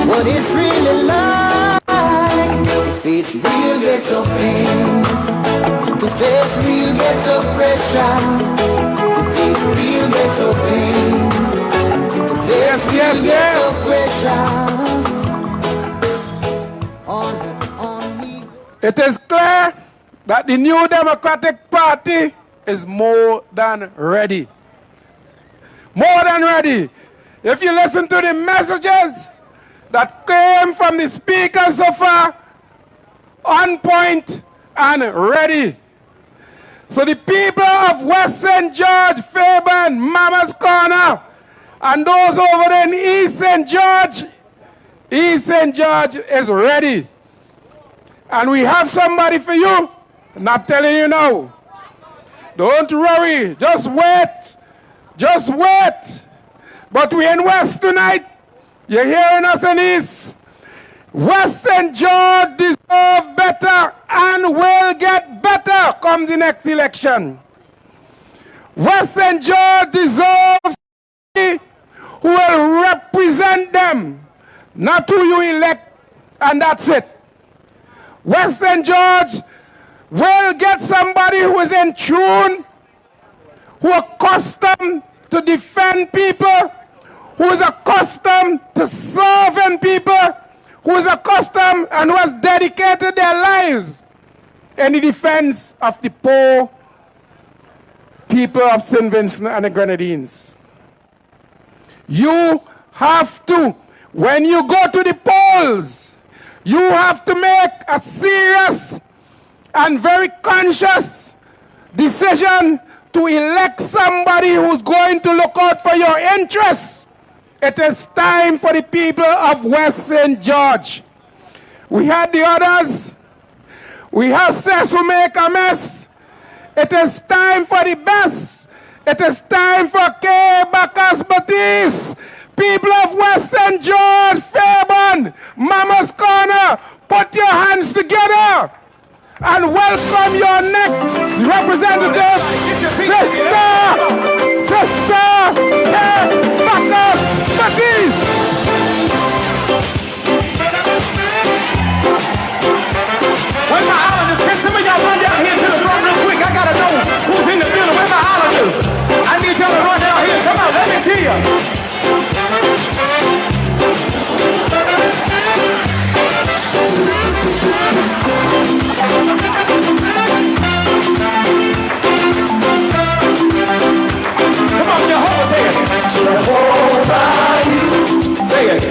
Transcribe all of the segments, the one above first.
what it's really like to face real ghetto pain, to face real ghetto pressure, to face real ghetto pain, to face real ghetto pressure. It is clear that the New Democratic Party is more than ready. More than ready. If you listen to the messages that came from the speaker so far, on point and ready. So the people of West St. George, Fairbairn, Mama's Corner, and those over there in East St. George is ready. And we have somebody for you. I'm not telling you now. Don't worry. Just wait. Just wait. But we're in West tonight. You're hearing us in East. West St. George deserve better and will get better come the next election. West St. George deserves somebody who will represent them, not who you elect, and that's it. West St. George will get somebody who is in tune, who is accustomed to defend people, who is accustomed to serving people, who is accustomed and who has dedicated their lives in the defense of the poor people of St. Vincent and the Grenadines. You have to, when you go to the polls, you have to make a serious and very conscious decision to elect somebody who's going to look out for your interests. It is time for the people of West St. George. We had the others. We have Cess who make a mess. It is time for the best. It is time for Bacchus Baptiste. People of West St. George, Fairbairn, Mama's Corner, put your hands together and welcome your next representative, Sister Bacchus Baptiste. Where my islanders? Can some of y'all run down here to the front real quick? I gotta know who's in the building. Where my islanders? I need y'all to run down here. Come on, let me see you. Come on, Jehovah, say it. Jehovah, you. Say it.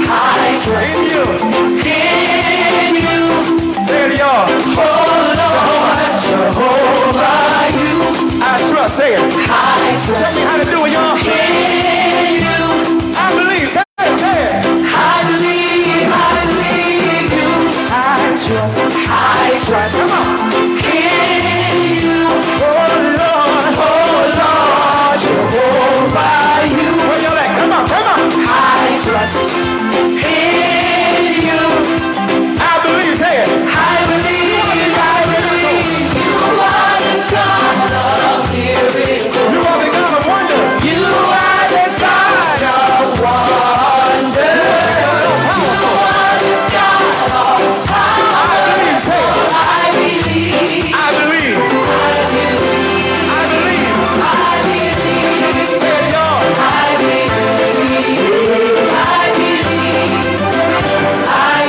I trust in you. In you. There you are. Oh, Lord. Jehovah, you. I trust. Say it. I trust. Tell me how to do it, y'all. In you. I believe. Say it. Say it. I believe you. I trust. Come on. In you. Oh, Lord, Jehovah, you. Where y'all at? Come on, come on. I trust in you. I believe, say it. I believe. You are the God of miracles. You are the God of wonder. You are the God of wonder. You are the God of power. I believe, say it. I believe. I believe. I believe. I believe. I believe. Say it, y'all. I believe. I believe.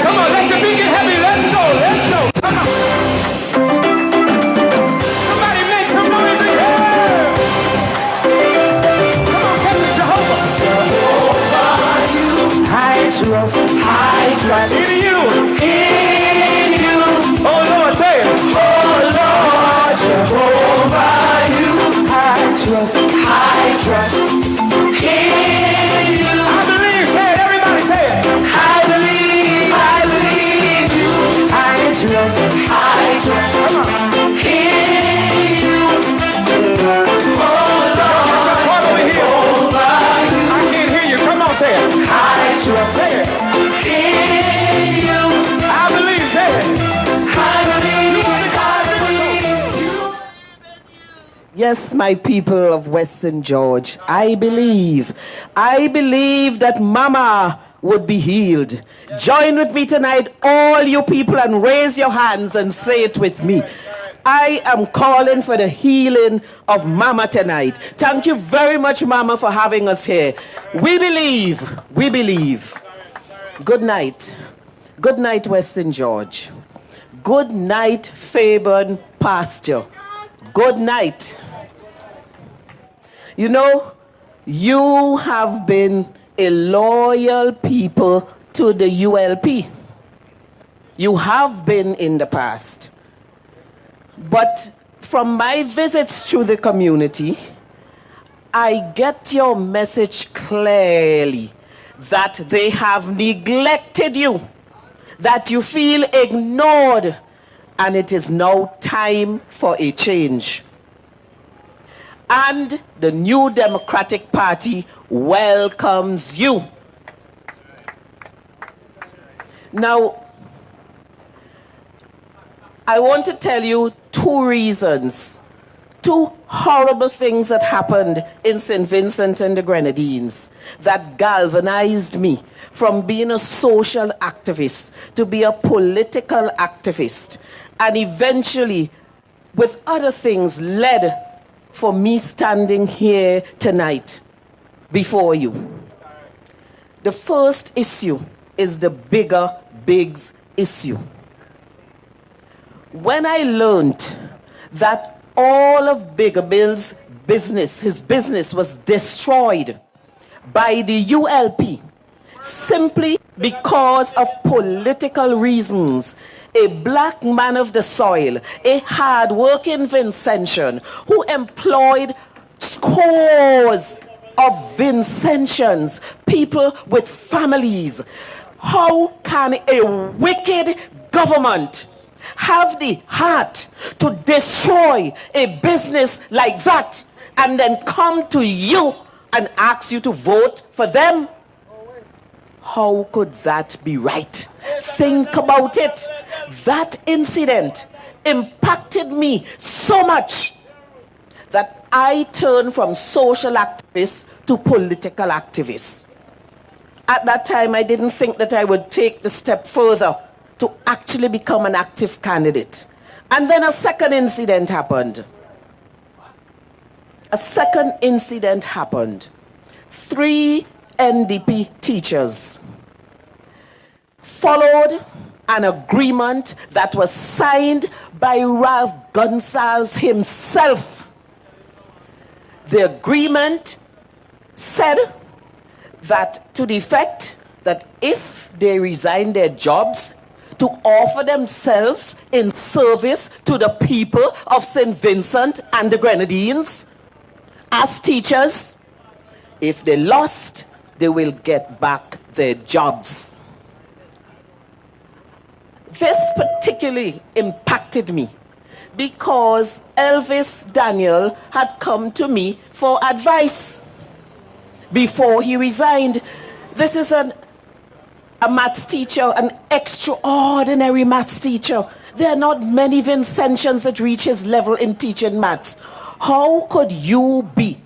Come on, let your feet get heavy. Let's go. Let's go. Come on. Somebody make some noise in here. Come on, catch it, Jehovah. Jehovah, you. I trust in you. In you. Oh, Lord, say it. Oh, Lord, Jehovah, you. I trust in you. I believe, say it, everybody say it. I believe you. I trust, come on. In you. Oh, Lord, Jehovah, you. I can't hear you, come on, say it. I trust, say it. In you. I believe, say it. I believe you. Yes, my people of West St. George, I believe that Mama would be healed. Join with me tonight, all you people, and raise your hands and say it with me. I am calling for the healing of Mama tonight. Thank you very much, Mama, for having us here. We believe, we believe. Good night. Good night, Western George. Good night, Fairbairn Pasture. Good night. You know, you have been a loyal people to the ULP. You have been in the past. But from my visits to the community, I get your message clearly that they have neglected you, that you feel ignored, and it is now time for a change. And the New Democratic Party welcomes you. Now, I want to tell you two reasons, two horrible things that happened in St. Vincent and the Grenadines that galvanized me from being a social activist to be a political activist, and eventually, with other things, led for me standing here tonight before you. The first issue is the bigs issue. When I learned that all of Bigger Bill's business, his business was destroyed by the ULP simply because of political reasons, a black man of the soil, a hard-working Vincentian who employed scores of Vincentians, people with families. How can a wicked government have the heart to destroy a business like that and then come to you and ask you to vote for them? How could that be right? Think about it. That incident impacted me so much that I turned from social activist to political activist. At that time, I didn't think that I would take the step further to actually become an active candidate. And then a second incident happened. A second incident happened. 3 NDP teachers followed an agreement that was signed by Ralph Gonsalves himself. The agreement said that to the effect that if they resign their jobs, to offer themselves in service to the people of St. Vincent and the Grenadines as teachers. If they lost, they will get back their jobs. This particularly impacted me because Elvis Daniel had come to me for advice before he resigned. This is a maths teacher, an extraordinary maths teacher. There are not many Vincentians that reach his level in teaching maths. How could you be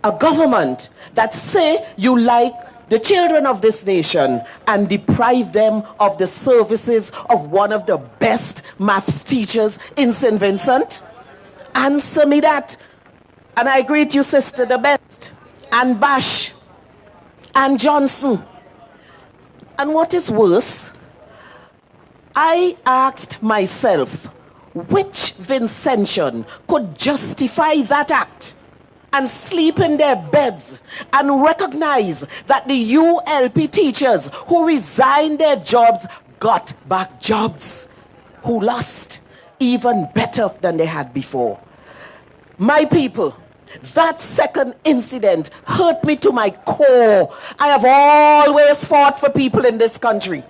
a government that say you like the children of this nation and deprive them of the services of one of the best maths teachers in St. Vincent? Answer me that. And I greet you, sister, the best, and Bash, and Johnson. And what is worse, I asked myself, which Vincentian could justify that act and sleep in their beds and recognize that the ULP teachers who resigned their jobs got back jobs, who lost even better than they had before? My people, that second incident hurt me to my core. I have always fought for people in this country.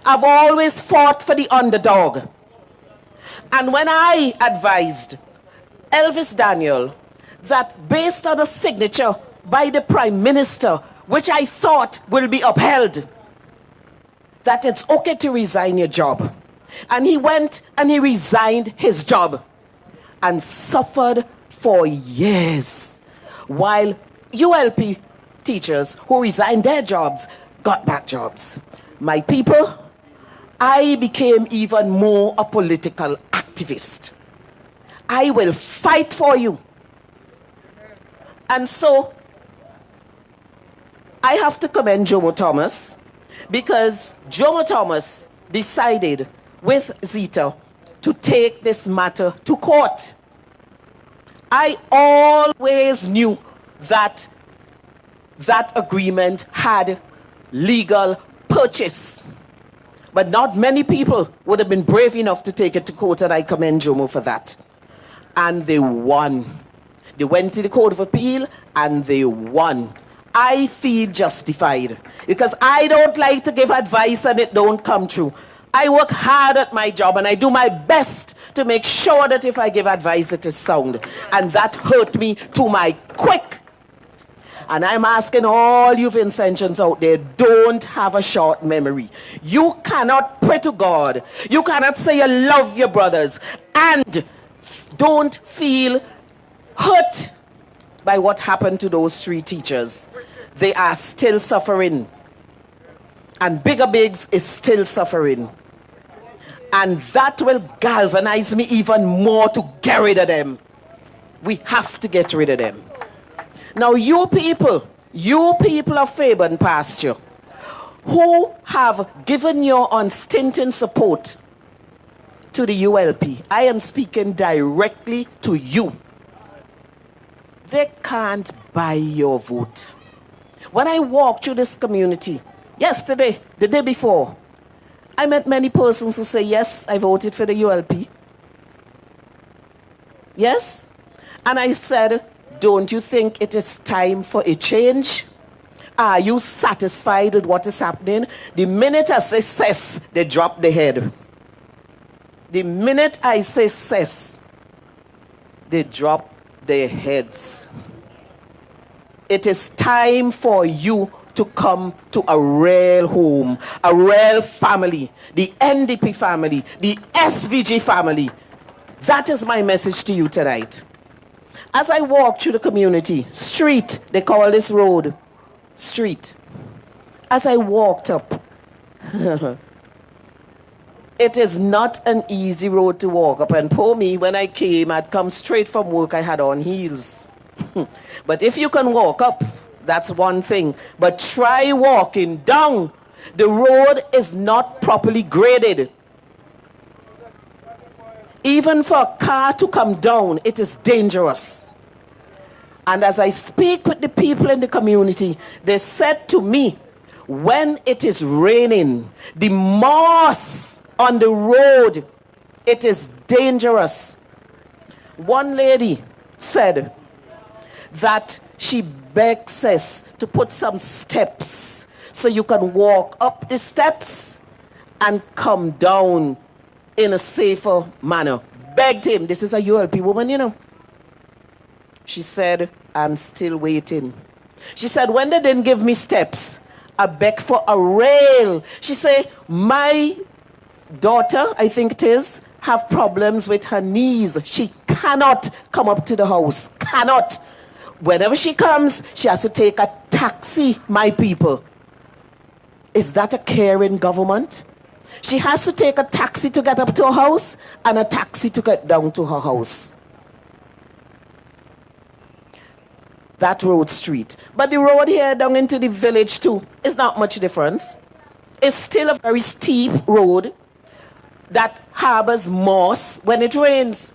I've always fought for the underdog. And when I advised Elvis Daniel that based on a signature by the Prime Minister, which I thought will be upheld, that it's okay to resign your job. And he went and he resigned his job and suffered for years while ULP teachers who resigned their jobs got back jobs. My people, I became even more a political activist. I will fight for you. And so, I have to commend Jomo Thomas, because Jomo Thomas decided with Zita to take this matter to court. I always knew that that agreement had legal purchase, but not many people would have been brave enough to take it to court, and I commend Jomo for that. And they won. They went to the Court of Appeal and they won. I feel justified because I don't like to give advice and it don't come true. I work hard at my job and I do my best to make sure that if I give advice it is sound. And that hurt me to my quick. And I'm asking all you Vincentians out there, don't have a short memory. You cannot pray to God. You cannot say you love your brothers and don't feel hurt by what happened to those 3 teachers. They are still suffering. And Bigger Biggs is still suffering. And that will galvanize me even more to get rid of them. We have to get rid of them. Now you people of Fairbairn Pasture, who have given your unstinting support to the ULP, I am speaking directly to you. They can't buy your vote. When I walked through this community, yesterday, the day before, I met many persons who say, yes, I voted for the ULP. Yes? And I said, don't you think it is time for a change? Are you satisfied with what is happening? The minute I say cess, they drop the head. The minute I say cess, they drop their heads. It is time for you to come to a real home, a real family, the NDP family, the SVG family. That is my message to you tonight. As I walk through the community, street, they call this road, street. As I walked up, it is not an easy road to walk up. And poor me, when I came, I'd come straight from work, I had on heels. But if you can walk up, that's one thing. But try walking down. The road is not properly graded. Even for a car to come down, it is dangerous. And as I speak with the people in the community, they said to me, when it is raining, the moss on the road, it is dangerous. One lady said that she begs us to put some steps so you can walk up the steps and come down in a safer manner. Begged him. This is a ULP woman, you know. She said, I'm still waiting. She said, when they didn't give me steps, I begged for a rail. She said, my daughter, I think it is, have problems with her knees. She cannot come up to the house. Cannot. Whenever she comes, she has to take a taxi, my people. Is that a caring government? She has to take a taxi to get up to her house and a taxi to get down to her house. That road street. But the road here down into the village too is not much difference. It's still a very steep road that harbors moss when it rains.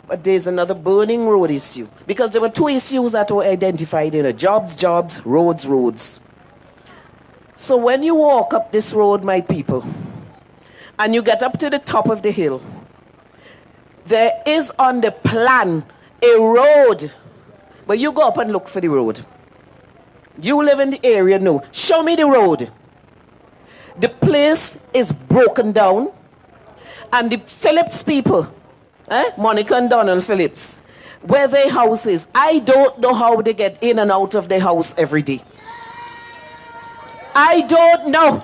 But there's another burning road issue, because there were 2 issues that were identified in it: jobs, roads. So when you walk up this road, my people, and you get up to the top of the hill, there is on the plan a road, but you go up and look for the road. You live in the area, no. Show me the road. The place is broken down, and the Phillips people, Monica and Donald Phillips, where their house is, I don't know how they get in and out of their house every day. I don't know.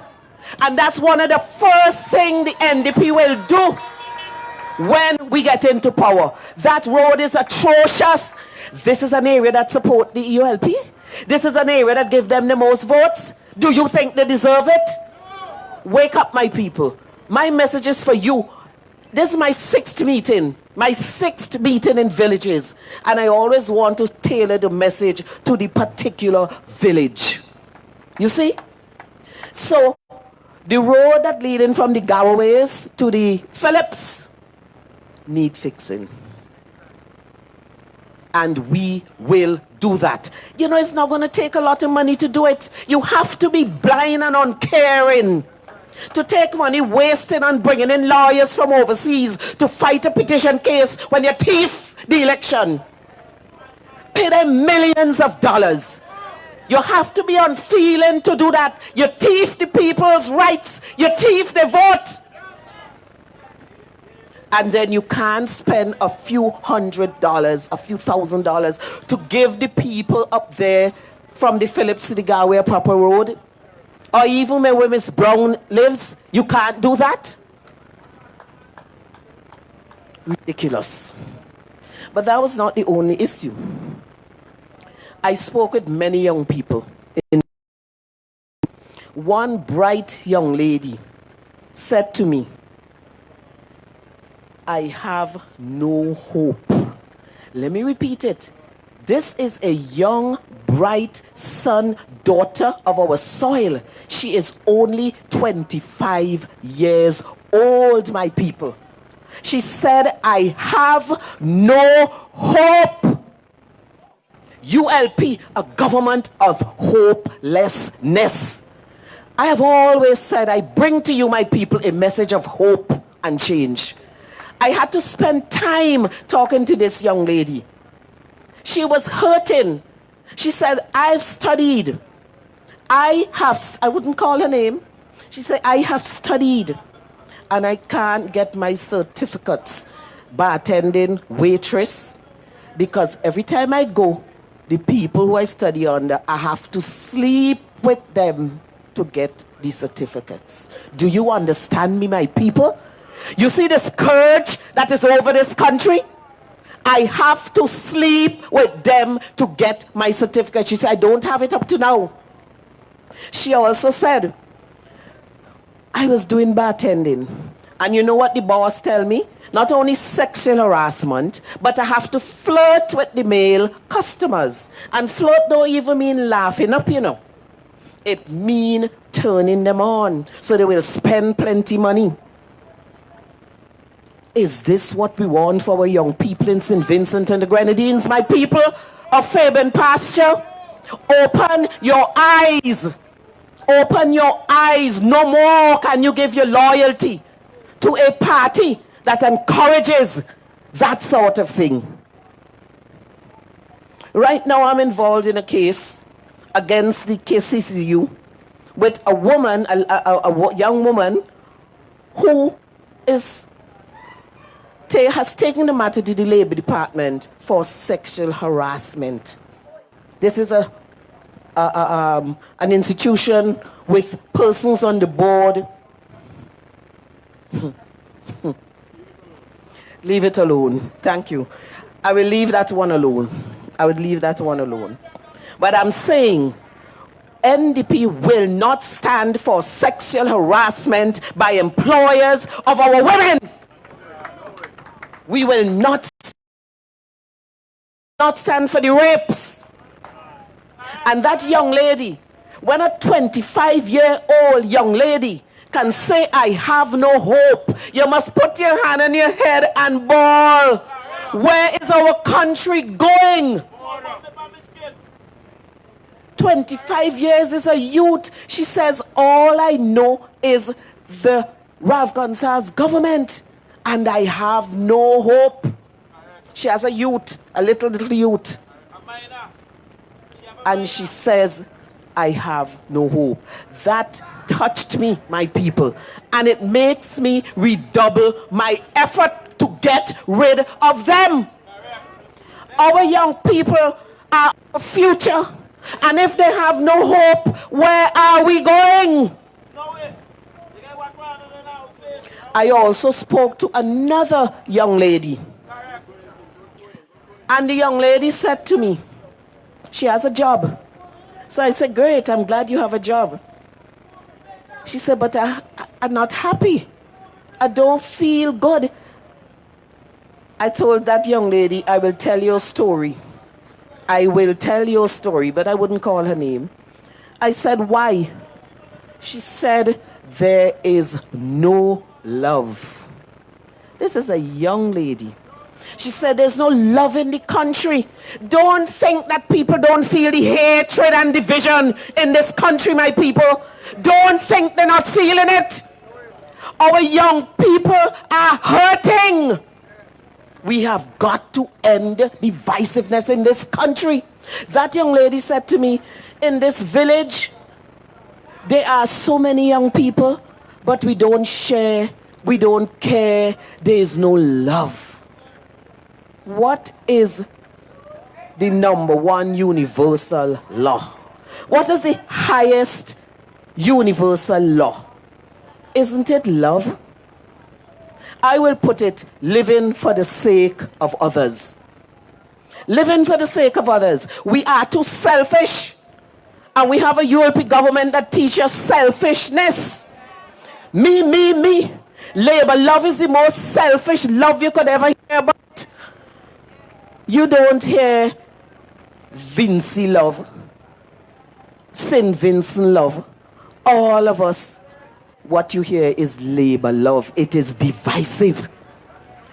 And that's one of the first things the NDP will do when we get into power. That road is atrocious. This is an area that support the EULP. This is an area that give them the most votes. Do you think they deserve it? Wake up, my people. My message is for you. This is my 6th meeting. My 6th meeting in villages. And I always want to tailor the message to the particular village. You see? So, the road that leading from the Galways to the Phillips need fixing. And we will do that. You know, it's not going to take a lot of money to do it. You have to be blind and uncaring to take money wasting on bringing in lawyers from overseas to fight a petition case when you thief the election. Pay them millions of dollars. You have to be unfeeling to do that. You thief the people's rights. You thief the vote. And then you can't spend a few $100s, a few $1,000s to give the people up there from the Phillips to the Galway a proper road. Or even where Miss Brown lives, you can't do that. Ridiculous. But that was not the only issue. I spoke with many young people. One bright young lady said to me, I have no hope. Let me repeat it. This is a young, bright son, daughter of our soil. She is only 25 years old, my people. She said, I have no hope. ULP, a government of hopelessness. I have always said, I bring to you, my people, a message of hope and change. I had to spend time talking to this young lady. She was hurting. She said, I've studied. I wouldn't call her name. She said, I have studied and I can't get my certificates bartending, waitress, because every time I go, the people who I study under, I have to sleep with them to get the certificates. Do you understand me, my people? You see the scourge that is over this country? I have to sleep with them to get my certificate. She said, I don't have it up to now. She also said, I was doing bartending. And you know what the boss tell me? Not only sexual harassment, but I have to flirt with the male customers. And flirt don't even mean laughing up, you know. It mean turning them on so they will spend plenty money. Is this what we want for our young people in St. Vincent and the Grenadines, my people of Fairbairn Pasture? Open your eyes. Open your eyes. No more can you give your loyalty to a party that encourages that sort of thing. Right now I'm involved in a case against the KCCU with a woman, a young woman who has taken the matter to the Labor Department for sexual harassment. This is an institution with persons on the board. Leave it alone. Thank you. I will leave that one alone. I would leave that one alone. But I'm saying NDP will not stand for sexual harassment by employers of our women. We will not stand for the rapes. And that young lady, when a 25-year-old young lady can say, I have no hope, you must put your hand on your head and bawl. Where is our country going? 25 years is a youth. She says, all I know is the Ralph Gonsalves government, and I have no hope. She has a youth, a little youth. And she says, I have no hope. That touched me, my people. And it makes me redouble my effort to get rid of them. Our young people are our future. And if they have no hope, where are we going? I also spoke to another young lady. And the young lady said to me, she has a job. So I said, great, I'm glad you have a job. She said, but I'm not happy. I don't feel good. I told that young lady, I will tell you a story. I will tell you a story, but I wouldn't call her name. I said, why? She said, there is no love. This is a young lady. She said, there's no love in the country. Don't think that people don't feel the hatred and division in this country, my people. Don't think they're not feeling it. Our young people are hurting. We have got to end divisiveness in this country. That young lady said to me, in this village, there are so many young people, but we don't share, we don't care, there is no love. What is the number one universal law? What is the highest universal law? Isn't it love? I will put it, living for the sake of others. Living for the sake of others. We are too selfish. And we have a European government that teaches selfishness. Me, me, me. Labor love is the most selfish love you could ever hear about. You don't hear Vincy love, St. Vincent love. All of us, what you hear is labor love. It is divisive.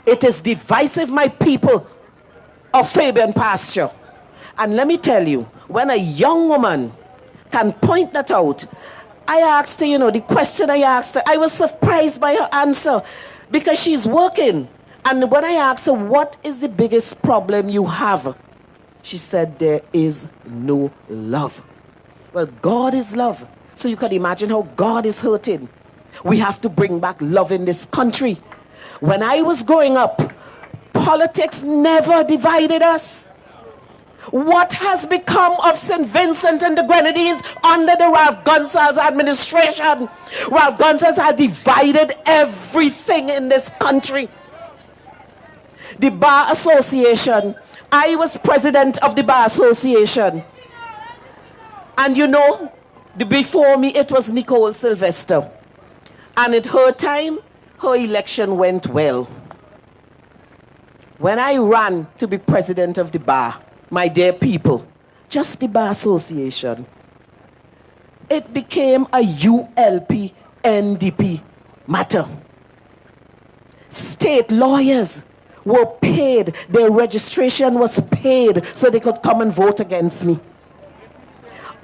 It is divisive, my people of Fairbairn Pasture. And let me tell you, when a young woman can point that out, I asked her, the question I asked her, I was surprised by her answer because she's working. And when I asked her, what is the biggest problem you have? She said, there is no love. Well, God is love. So you can imagine how God is hurting. We have to bring back love in this country. When I was growing up, politics never divided us. What has become of St. Vincent and the Grenadines under the Ralph Gonsalves administration? Ralph Gonsalves has divided everything in this country. The Bar Association, I was president of the Bar Association. And before me it was Nicole Sylvester. And at her time, her election went well. When I ran to be president of the bar, my dear people, just the Bar Association, it became a ULP NDP matter. State lawyers were paid, their registration was paid so they could come and vote against me.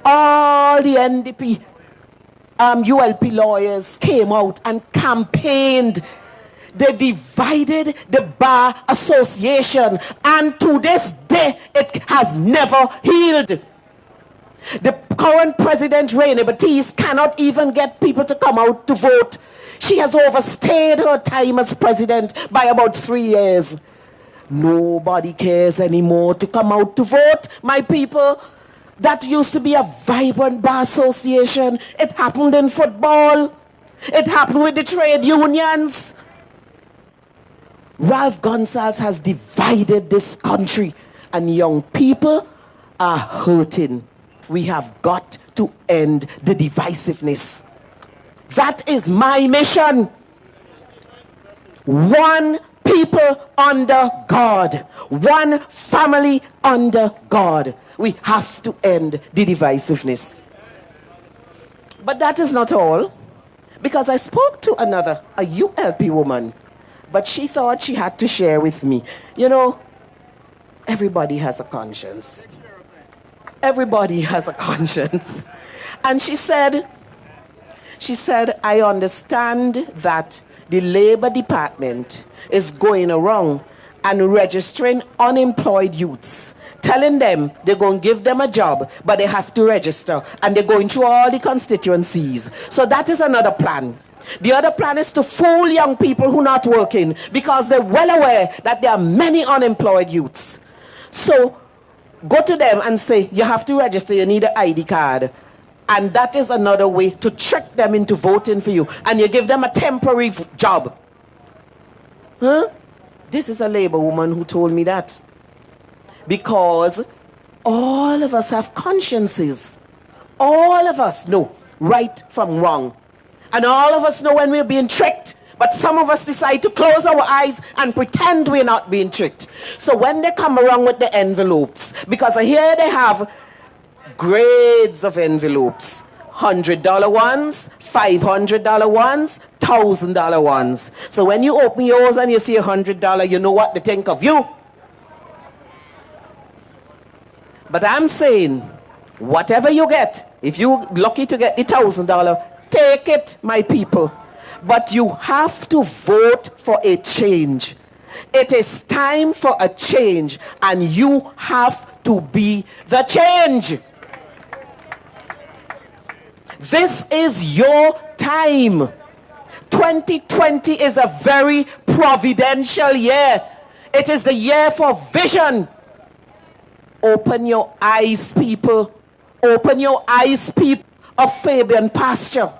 All the NDP ULP lawyers came out and campaigned. They divided the Bar Association, and to this day it has never healed. The current president, Bacchus, cannot even get people to come out to vote. She has overstayed her time as president by about 3 years. Nobody cares anymore to come out to vote, my people. That used to be a vibrant bar association. It happened in football. It happened with the trade unions. Ralph Gonsalves has divided this country, and young people are hurting. We have got to end the divisiveness. That is my mission. One people under God. One family under God. We have to end the divisiveness. But that is not all. Because I spoke to a ULP woman, but she thought she had to share with me. Everybody has a conscience. Everybody has a conscience. And she said, I understand that the Labor Department is going around and registering unemployed youths, telling them they're going to give them a job, but they have to register, and they're going through all the constituencies. So that is another plan. The other plan is to fool young people who are not working, because they're well aware that there are many unemployed youths. So go to them and say, you have to register, you need an ID card. And that is another way to trick them into voting for you. And you give them a temporary job. Huh? This is a labor woman who told me that. Because all of us have consciences. All of us know right from wrong. And all of us know when we're being tricked. But some of us decide to close our eyes and pretend we're not being tricked. So when they come around with the envelopes, because here they have grades of envelopes. $100 ones, $500 ones, $1,000 ones. So when you open yours and you see $100, you know what they think of you. But I'm saying, whatever you get, if you're lucky to get the $1,000, take it, my people. But you have to vote for a change. It is time for a change, and you have to be the change. This is your time. 2020 is a very providential year. It is the year for vision. Open your eyes, people. Open your eyes, people of Fairbairn Pasture.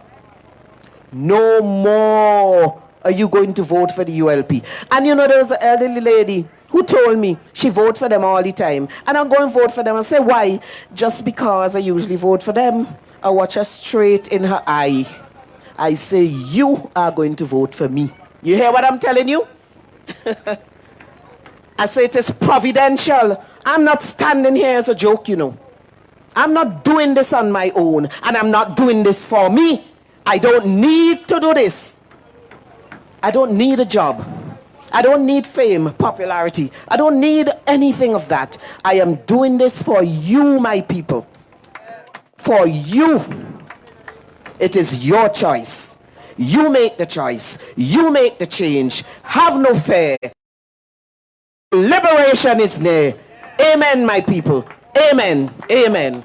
No more are you going to vote for the ULP. And you know, there was an elderly lady who told me she votes for them all the time. And I'm going to vote for them. And say, why? Just because I usually vote for them. I watch her straight in her eye. I say, you are going to vote for me. You hear what I'm telling you? I say it is providential. I'm not standing here as a joke, you know. I'm not doing this on my own. And I'm not doing this for me. I don't need to do this. I don't need a job. I don't need fame, popularity. I don't need anything of that. I am doing this for you, my people. For you. It is your choice. You make the choice. You make the change. Have no fear. Liberation is near. Amen, my people. Amen. Amen.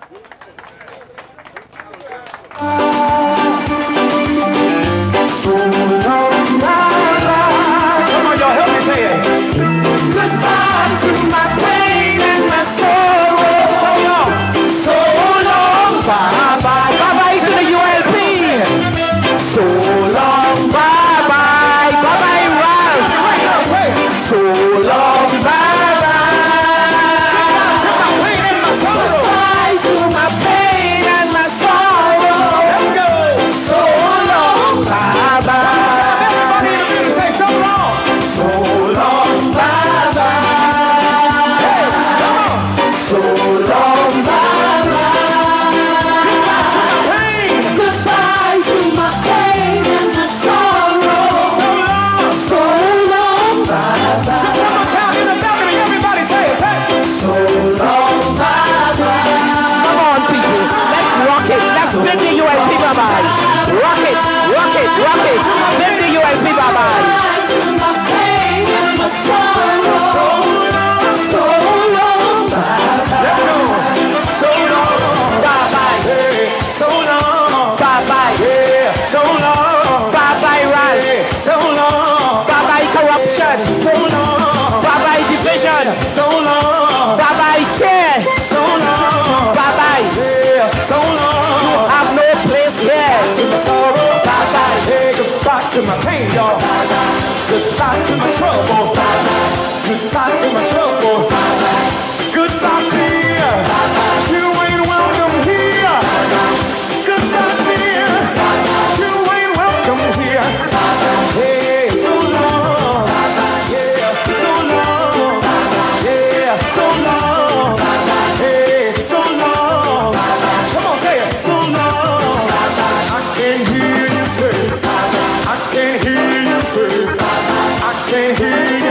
So long, bye-bye. Come on, y'all, help me say it. Goodbye to my pain and my sorrow. So long, bye-bye. Bye-bye to the ULP. So long, bye-bye. Bye-bye, Ralph. So long, bye-bye. Goodbye to my pain and my sorrow. Let's go. So long, bye-bye. Everybody in the building say so long. So long, bye-bye. Hey, come on. So long, bye-bye. Goodbye to my pain and my sorrow. So long. So long, bye-bye. Just one more time in the balcony, everybody say it. Hey. So long, bye-bye. Come on, people. Let's rock it. Let's bid the ULP bye-bye. Rock it. Rock it. Rock it. Bid the ULP bye-bye. Goodbye to my pain and my sorrow. So long, bye-bye. Let's go. So long, Bye-bye. hey. So long, Bye-bye. yeah. So long, Bye-bye, Ralph. yeah. So long, Bye-bye, corruption. so long, Bye-bye, division. so long, Bye-bye, fear. so long, Bye-bye. yeah. So long, Have no place here. to my sorrow. Bye-bye. Hey, goodbye to my pain, y'all. Goodbye to my trouble. Goodbye to my trouble. Goodbye, dear. You ain't welcome here. Goodbye, dear. You ain't welcome here. Hey, so long. Yeah, so long. Yeah, so long. Hey, so long. Come on, say it. So long. I can hear you say. I can hear you say. I can hear you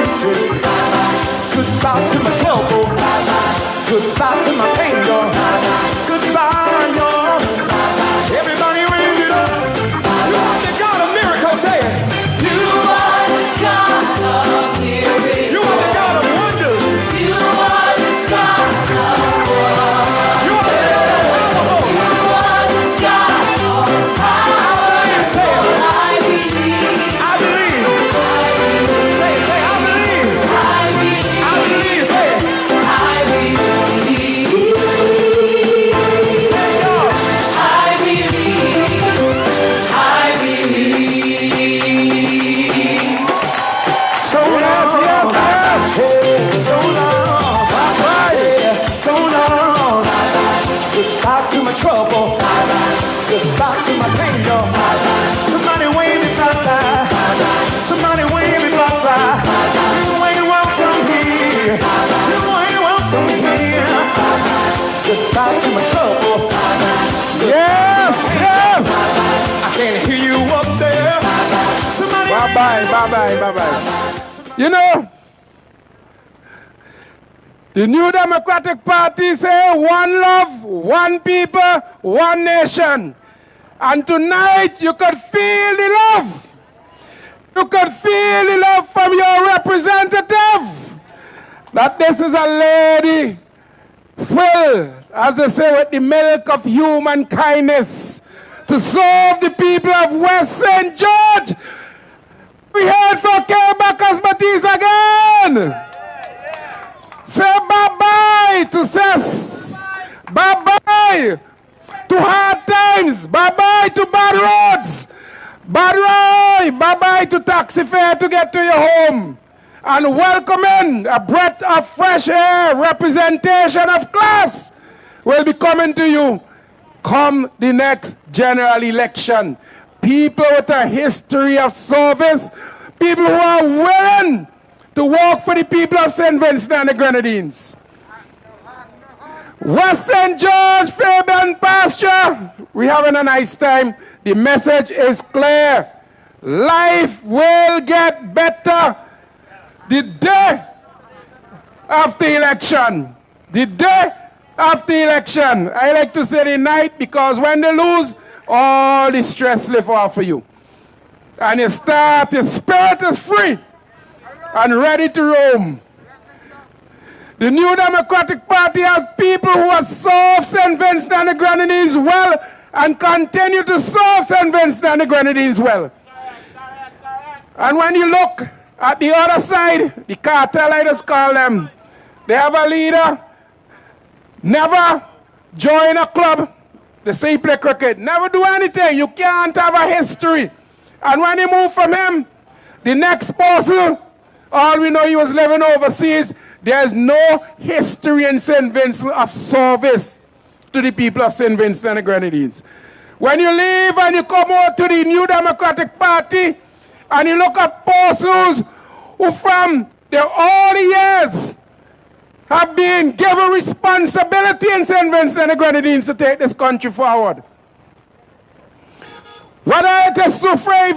Goodbye to my trouble. Goodbye to my pain, y'all. Somebody wave me bye-bye. Somebody wave me bye-bye. You ain't welcome here. You ain't welcome here. Goodbye to my trouble. Yes, yes. I can't hear you up there. Somebody Bye-bye, bye-bye, bye-bye. You know, the New Democratic Party say one love, one people, one nation. And tonight you could feel the love. You could feel the love from your representative. That this is a lady filled, as they say, with the milk of human kindness to serve the people of West St. George. We heard from Bacchus Baptiste again. Say bye-bye to cess. Bye-bye to hard times. Bye-bye to bad roads. Bye-bye to taxi fare to get to your home. And welcome in a breath of fresh air, representation of class will be coming to you come the next general election. People with a history of service, people who are willing to work for the people of St. Vincent and the Grenadines. West St. George, Fairbairn Pasture, we're having a nice time. The message is clear. Life will get better the day after election. The day after election. I like to say the night because when they lose, all the stress lift off for you. And you start, your spirit is free and ready to roam. The New Democratic Party has people who have served St. Vincent and the Grenadines well and continue to serve St. Vincent and the Grenadines well. And when you look at the other side, the cartel, I just call them, they have a leader, never join a club, they say he play cricket, never do anything, you can't have a history. And when you move from him, the next person, all we know he was living overseas. There's no history in St. Vincent of service to the people of St. Vincent and the Grenadines. When you leave and you come out to the New Democratic Party and you look at persons who from their early years have been given responsibility in St. Vincent and the Grenadines to take this country forward. Whether it is suffrage